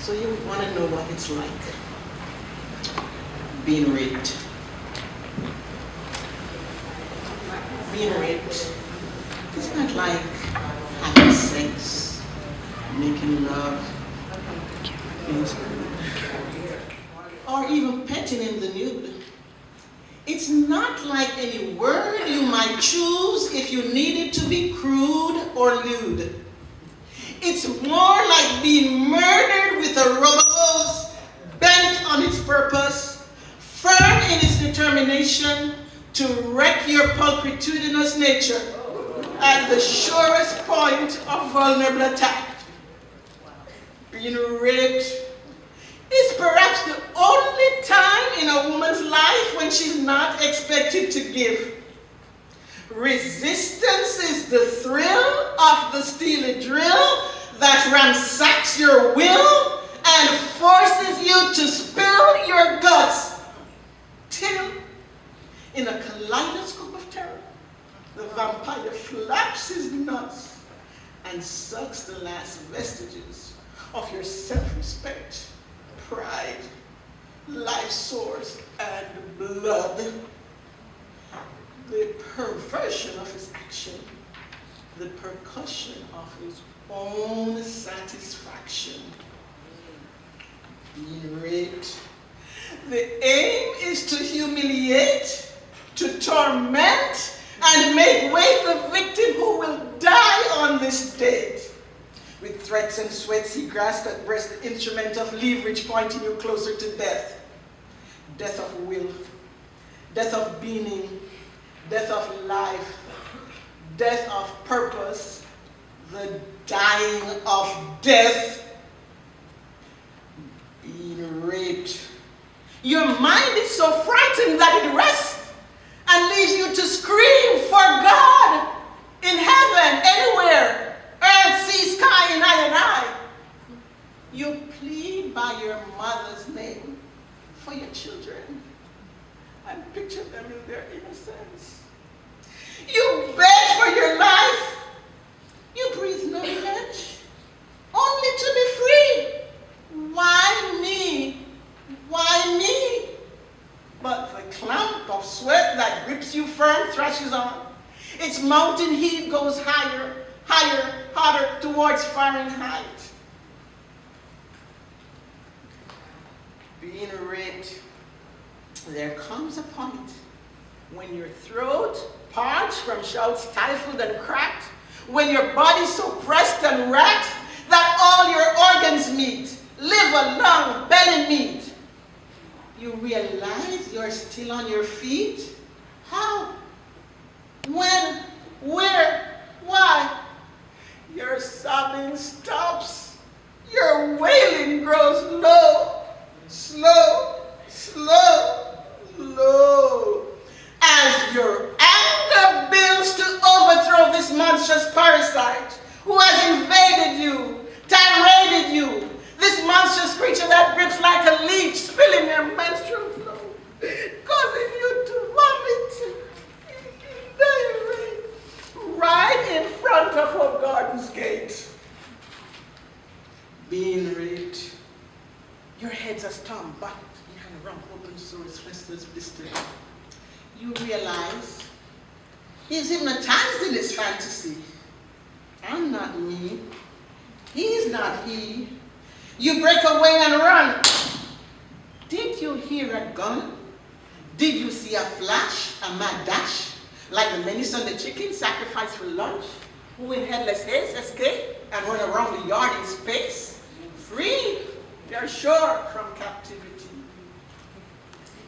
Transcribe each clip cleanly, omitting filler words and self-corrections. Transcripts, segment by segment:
So you want to know what it's like being raped. Being raped is not like having sex, making love, or even petting in the nude. It's not like any word you might choose if you needed to be crude or lewd. It's more like being murdered with a rubber hose, bent on its purpose, firm in its determination to wreck your pulchritudinous nature at the surest point of vulnerable attack. Being raped is perhaps the only time in a woman's life when she's not expected to give. Resistance is the thrill of the steely drill that ransacks your will and forces you to spill your guts till, in a kaleidoscope of terror, the vampire flaps his nuts and sucks the last vestiges of your self-respect, pride, life source, and blood. The perversion of his action, the percussion of his own satisfaction. Being raped. The aim is to humiliate, to torment, and make way the victim who will die on this date. With threats and sweats, he grasps at breast the instrument of leverage pointing you closer to death. Death of will, death of being, death of life, death of purpose, the dying of death. Being raped. Your mind is so frightened that it rests and leaves you to scream for God in heaven, anywhere, earth, sea, sky, and I. You plead by your mother's name for your children and picture them in their innocence. You beg for your life. You breathe no revenge, only to be free. Why me? Why me? But the clamp of sweat that grips you firm thrashes on. Its mountain heat goes higher, higher, hotter towards Fahrenheit. Being raped, there comes a point when your throat, parched from shouts stifled and cracked, when your body so pressed and racked that all your organs meet, liver, lung, belly meet. You realize you're still on your feet? How? When? Where? Why? Your sobbing stops. Your wailing grows low, slow, slow, low. As your anger builds to overthrow this monstrous parasite who has invaded you, tyranned you, this monstrous creature that grips like a leech, spilling your menstrual flow, causing you to vomit right in front of her garden's gate. Being raped, your head's a storm backed behind a rump open sores, festers, blistered. You realize he's hypnotized in his fantasy. I'm not me. He's not he. You break away and run. Did you hear a gun? Did you see a flash, a mad dash, like the many Sunday chickens sacrificed for lunch, who in headless haste escape and run around the yard in space? Free, they're sure, from captivity.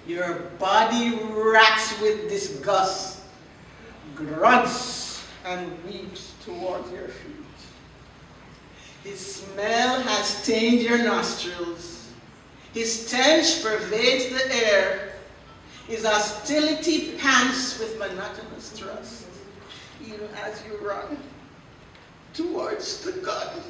Your body racks with disgust, grunts and weeps towards your feet. His smell has stained your nostrils. His stench pervades the air. His hostility pants with monotonous thrust, even as you run towards the garden.